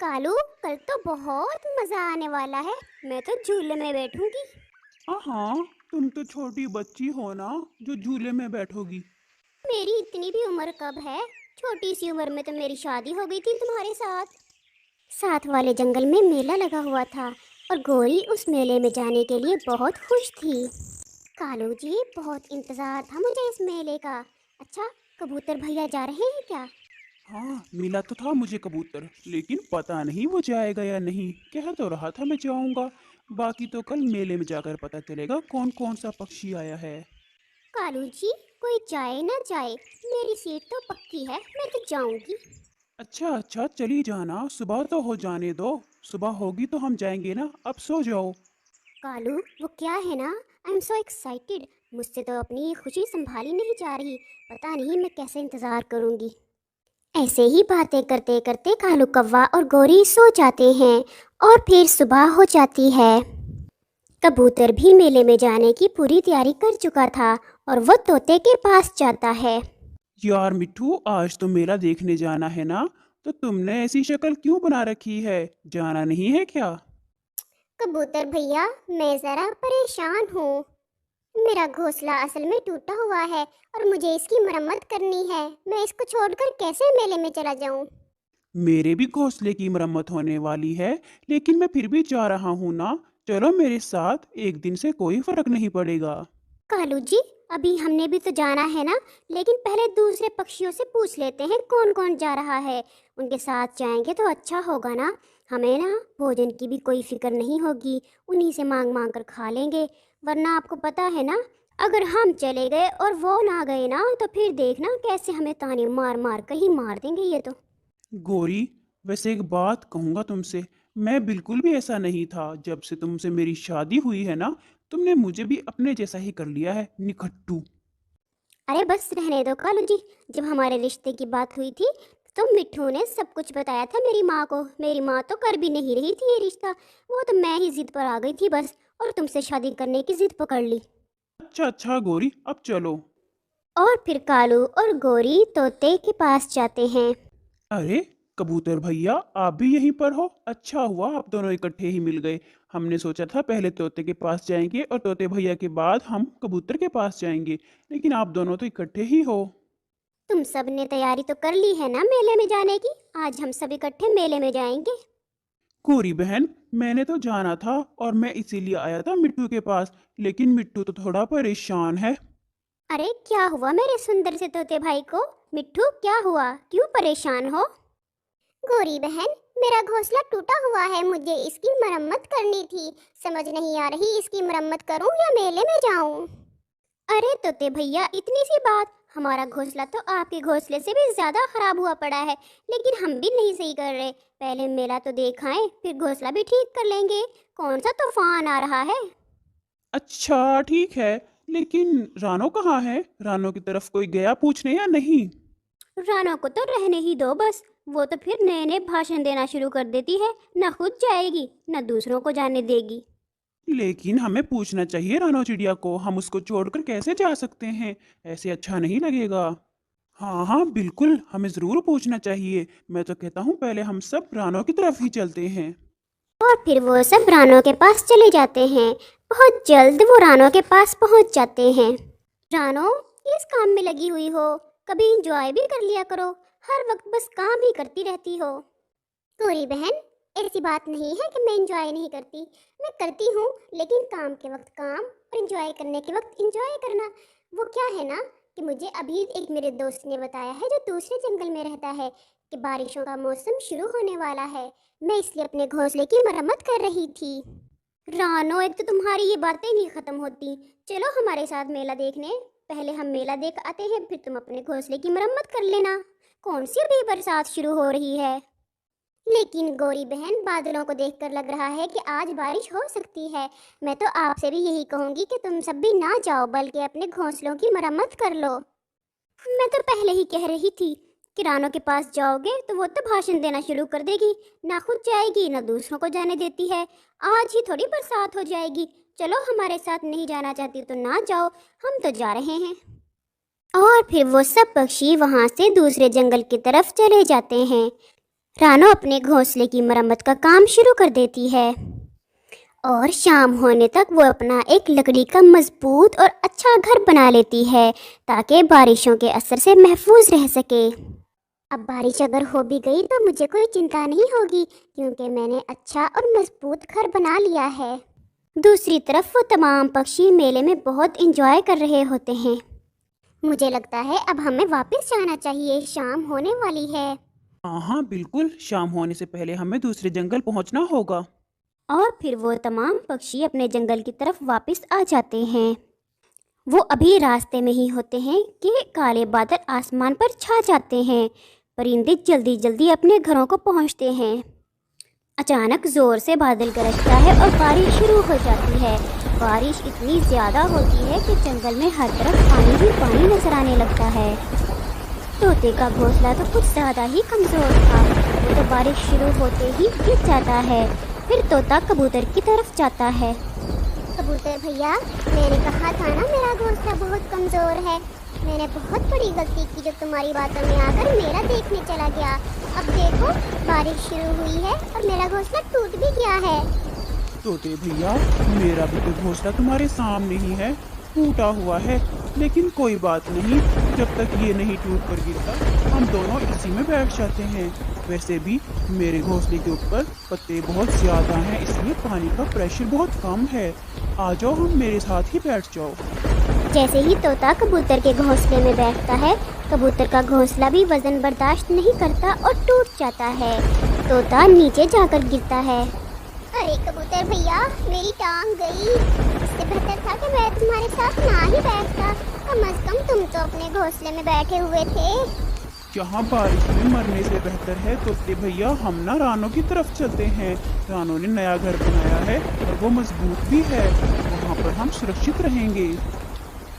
कालू, कल तो बहुत मजा आने वाला है। मैं तो झूले में बैठूंगी। हाँ, तुम तो छोटी बच्ची हो ना जो झूले में बैठोगी। मेरी इतनी भी उम्र कब है। छोटी सी उम्र में तो मेरी शादी हो गई थी तुम्हारे साथ। साथ वाले जंगल में मेला लगा हुआ था और गोरी उस मेले में जाने के लिए बहुत खुश थी। कालू जी, बहुत इंतजार था मुझे इस मेले का। अच्छा, कबूतर भैया जा रहे हैं क्या? हाँ, मिला तो था मुझे कबूतर, लेकिन पता नहीं वो जाएगा या नहीं। कह तो रहा था मैं जाऊंगा। बाकी तो कल मेले में जाकर पता चलेगा कौन कौन सा पक्षी आया है। कालू जी, कोई जाए ना जाए, मेरी सीट तो पक्की है, मैं तो जाऊंगी। अच्छा अच्छा, चली जाना, सुबह तो हो जाने दो। सुबह होगी तो हम जाएंगे ना, अब सो जाओ। कालू, वो क्या है ना, आई एम सो एक्साइटेड। मुझसे तो अपनी ये खुशी संभाली नहीं जा रही। पता नहीं मैं कैसे इंतज़ार करूंगी। ऐसे ही बातें करते करते कालू कौवा और गोरी सो जाते हैं और फिर सुबह हो जाती है। कबूतर भी मेले में जाने की पूरी तैयारी कर चुका था और वो तोते के पास जाता है। यार मिट्ठू, आज तो मेला देखने जाना है ना, तो तुमने ऐसी शक्ल क्यों बना रखी है? जाना नहीं है क्या? कबूतर भैया, मैं ज़रा परेशान हूँ। मेरा घोंसला असल में टूटा हुआ है और मुझे इसकी मरम्मत करनी है। मैं इसको छोड़कर कैसे मेले में चला जाऊँ? मेरे भी घोंसले की मरम्मत होने वाली है, लेकिन मैं फिर भी जा रहा हूँ ना। चलो मेरे साथ, एक दिन से कोई फर्क नहीं पड़ेगा। कालू जी, अभी हमने भी तो जाना है ना, लेकिन पहले दूसरे पक्षियों से पूछ लेते हैं कौन कौन जा रहा है। उनके साथ जाएंगे तो अच्छा होगा ना। हमें ना भोजन की भी कोई फिक्र नहीं होगी। उन्हीं से मांग मांग कर खा लेंगे। वरना आपको पता है ना, अगर हम चले गए और वो ना गए ना, तो फिर देखना कैसे हमें ताने मार मार कर ही मार देंगे ये तो। गोरी, वैसे एक बात कहूँगा तुमसे। मैं बिल्कुल भी ऐसा नहीं था। जब से तुमसे मेरी शादी हुई है ना, तुमने मुझे भी अपने जैसा ही कर लिया है, निकट्टू। अरे बस रहने दो कालू जी। जब हमारे रिश्ते की बात हुई थी तो मिट्ठू ने सब कुछ बताया था मेरी माँ को। मेरी माँ तो कर भी नहीं रही थी ये रिश्ता। वो तो मैं ही जिद पर आ गई थी बस, और तुमसे शादी करने की जिद पकड़ ली। अच्छा अच्छा गोरी, अब चलो। और फिर कालू और गोरी तोते के पास जाते हैं। अरे कबूतर भैया, आप भी यहीं पर हो? अच्छा हुआ आप दोनों इकट्ठे ही मिल गए। हमने सोचा था पहले तोते के पास जाएंगे और तोते भैया के बाद हम कबूतर के पास जाएंगे, लेकिन आप दोनों तो इकट्ठे ही हो। तुम सब ने तैयारी तो कर ली है ना मेले में जाने की? आज हम सब इकट्ठे मेले में जाएंगे। कोरी बहन, मैंने तो जाना था और मैं इसीलिए आया था मिट्टू के पास, लेकिन मिट्टू तो थोड़ा परेशान है। अरे क्या हुआ मेरे सुंदर से तोते भाई को? मिट्ठू, क्या हुआ, क्यों परेशान हो? गोरी बहन, मेरा घोंसला टूटा हुआ है, मुझे इसकी मरम्मत करनी थी। समझ नहीं आ रही इसकी मरम्मत करूं या मेले में जाऊं। अरे तोते भैया, इतनी सी बात। हमारा घोंसला तो आपके घोंसले से भी ज्यादा खराब हुआ पड़ा है, लेकिन हम भी नहीं सही कर रहे। पहले मेला तो देखाएं, फिर घोंसला भी ठीक कर लेंगे। कौन सा तूफान आ रहा है? अच्छा ठीक है, लेकिन रानो कहाँ है? रानो की तरफ कोई गया पूछने या नहीं? राना को तो रहने ही दो बस। वो तो फिर नए नए भाषण देना शुरू कर देती है। न खुद जाएगी, न दूसरों को जाने देगी। लेकिन हमें पूछना चाहिए रानो चिड़िया को, हम उसको छोड़कर कैसे जा सकते हैं? ऐसे अच्छा नहीं लगेगा। हाँ हाँ बिल्कुल, हमें ज़रूर पूछना चाहिए। मैं तो कहता हूँ पहले हम सब रानो की तरफ ही चलते हैं। और फिर वो सब रानो के पास चले जाते हैं। बहुत जल्द वो रानो के पास पहुंच जाते हैं। रानो, किस काम में लगी हुई हो? कभी इंजॉय भी कर लिया करो। हर वक्त बस काम ही करती रहती हो। गोरी बहन, ऐसी बात नहीं है कि मैं इंजॉय नहीं करती। मैं करती हूँ, लेकिन काम के वक्त काम और इंजॉय करने के वक्त इंजॉय करना। वो क्या है ना, कि मुझे अभी एक मेरे दोस्त ने बताया है जो दूसरे जंगल में रहता है, कि बारिशों का मौसम शुरू होने वाला है। मैं इसलिए अपने घोंसले की मरम्मत कर रही थी। रानो, एक तो तुम्हारी ये बातें नहीं खत्म होती। चलो हमारे साथ मेला देखने। पहले हम मेला देख आते हैं, फिर तुम अपने घोंसले की मरम्मत कर लेना। कौन सी अभी बरसात शुरू हो रही है? लेकिन गोरी बहन, बादलों को देखकर लग रहा है कि आज बारिश हो सकती है। मैं तो आपसे भी यही कहूंगी कि तुम सब भी ना जाओ, बल्कि अपने घोंसलों की मरम्मत कर लो। मैं तो पहले ही कह रही थी कि रानो के पास जाओगे तो वो तो भाषण देना शुरू कर देगी। ना खुद जाएगी, ना दूसरों को जाने देती है। आज ही थोड़ी बरसात हो जाएगी। चलो हमारे साथ नहीं जाना चाहती तो ना जाओ, हम तो जा रहे हैं। और फिर वो सब पक्षी वहाँ से दूसरे जंगल की तरफ चले जाते हैं। रानो अपने घोंसले की मरम्मत का काम शुरू कर देती है और शाम होने तक वो अपना एक लकड़ी का मजबूत और अच्छा घर बना लेती है ताकि बारिशों के असर से महफूज रह सके। अब बारिश अगर हो भी गई तो मुझे कोई चिंता नहीं होगी क्योंकि मैंने अच्छा और मजबूत घर बना लिया है। दूसरी तरफ वो तमाम पक्षी मेले में बहुत इंजॉय कर रहे होते हैं। मुझे लगता है अब हमें वापस जाना चाहिए, शाम होने वाली है। हाँ हाँ बिल्कुल, शाम होने से पहले हमें दूसरे जंगल पहुंचना होगा। और फिर वो तमाम पक्षी अपने जंगल की तरफ वापस आ जाते हैं। वो अभी रास्ते में ही होते हैं कि काले बादल आसमान पर छा जाते हैं। परिंदे जल्दी जल्दी अपने घरों को पहुंचते हैं। अचानक जोर से बादल गरजता है और बारिश शुरू हो जाती है। बारिश इतनी ज़्यादा होती है कि जंगल में हर तरफ पानी ही पानी नजर आने लगता है। तोते का घोंसला तो कुछ ज़्यादा ही कमज़ोर था। वो तो बारिश शुरू होते ही गिर जाता है। फिर तोता कबूतर की तरफ जाता है। कबूतर भैया, मैंने कहा था ना मेरा घोंसला बहुत कमज़ोर है। मैंने बहुत बड़ी गलती की जो तुम्हारी बातों में आकर मेरा देखने चला गया। अब देखो बारिश शुरू हुई है और मेरा घोंसला टूट भी गया है। तोते भैया, मेरा भी तो घोंसला तुम्हारे सामने ही है, टूटा हुआ है। लेकिन कोई बात नहीं, जब तक ये नहीं टूट कर गिरता हम दोनों इसी में बैठ जाते हैं। वैसे भी मेरे घोंसले के ऊपर पत्ते बहुत ज़्यादा हैं, इसलिए पानी का प्रेशर बहुत कम है। आ जाओ, हम मेरे साथ ही बैठ जाओ। जैसे ही तोता कबूतर के घोंसले में बैठता है, कबूतर का घोंसला भी वजन बर्दाश्त नहीं करता और टूट जाता है। तोता नीचे जाकर गिरता है। अरे कबूतर भैया, मेरी टांग गई। इससे बेहतर था कि मैं तुम्हारे साथ ना ही बैठता। कम से कम तुम तो अपने घोंसले में बैठे हुए थे। यहाँ बारिश में मरने से बेहतर है तोते भैया हम ना रानो की तरफ चलते हैं। रानो ने नया घर बनाया है और वो मजबूत भी है, वहाँ पर हम सुरक्षित रहेंगे।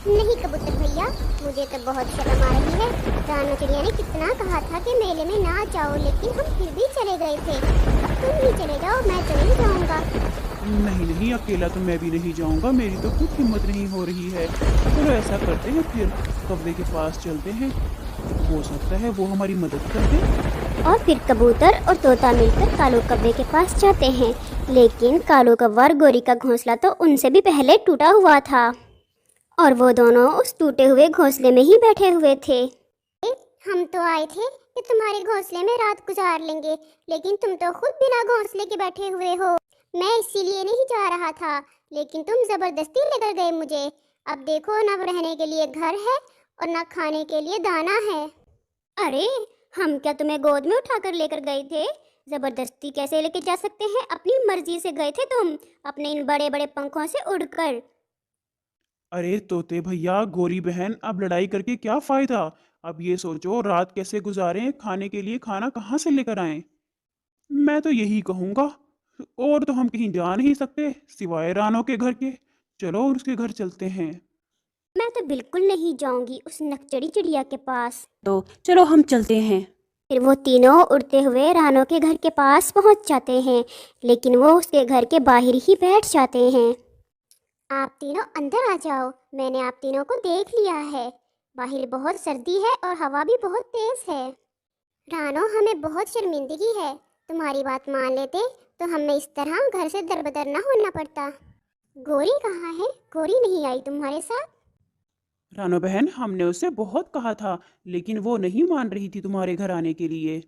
नहीं कबूतर भैया, मुझे तो बहुत शर्म आ रही है। रानो चिड़िया ने कितना कहा था कि मेले में ना जाओ, लेकिन हम फिर भी चले गए थे। अब तुम भी चले जाओ, मैं तो नहीं जाऊंगा। नहीं नहीं, अकेला तो मैं भी नहीं जाऊंगा, मेरी तो खुद हिम्मत नहीं हो रही है। चलो ऐसा करते हैं, फिर कौवे के पास चलते हैं, हो सकता है वो हमारी मदद कर दे। और फिर कबूतर और तोता मिलकर कालू कौवे के पास जाते हैं, लेकिन कालू कौवा और गोरी का घोंसला तो उनसे भी पहले टूटा हुआ था और वो दोनों उस टूटे हुए घोंसले में ही बैठे हुए थे। हम तो आए थे कि तुम्हारे घोंसले में रात गुजार लेंगे, लेकिन तुम तो खुद बिना घोंसले के बैठे हुए हो। मैं इसीलिए नहीं जा रहा था, लेकिन तुम जबरदस्ती लेकर गए मुझे। अब देखो, ना रहने के लिए घर है और ना खाने के लिए दाना है। अरे, हम क्या तुम्हें गोद में उठाकर लेकर गए थे? जबरदस्ती कैसे लेके जा सकते हैं? अपनी मर्जी से गए थे तुम, अपने इन बड़े बड़े पंखों से उड़कर। अरे तोते भैया, गोरी बहन, अब लड़ाई करके क्या फायदा। अब ये सोचो रात कैसे गुजारें, खाने के लिए खाना कहाँ से लेकर आएं। मैं तो यही कहूँगा, और तो हम कहीं जा नहीं सकते सिवाय रानो के घर के। चलो उसके घर चलते हैं। मैं तो बिल्कुल नहीं जाऊंगी उस नकचड़ी चिड़िया के पास। तो चलो हम चलते हैं। फिर वो तीनों उड़ते हुए रानो के घर के पास पहुंच जाते हैं, लेकिन वो उसके घर के बाहर ही बैठ जाते हैं। आप तीनों अंदर आ जाओ, मैंने आप तीनों को देख लिया है। बाहर बहुत सर्दी है और हवा भी बहुत तेज है। रानो, हमें बहुत शर्मिंदगी है। तुम्हारी बात मान लेते तो हमें इस तरह घर से दरबदर न होना पड़ता। गोरी कहाँ है? गोरी नहीं आई तुम्हारे साथ? रानो बहन, हमने उसे बहुत कहा था, लेकिन वो नहीं मान रही थी तुम्हारे घर आने के लिए।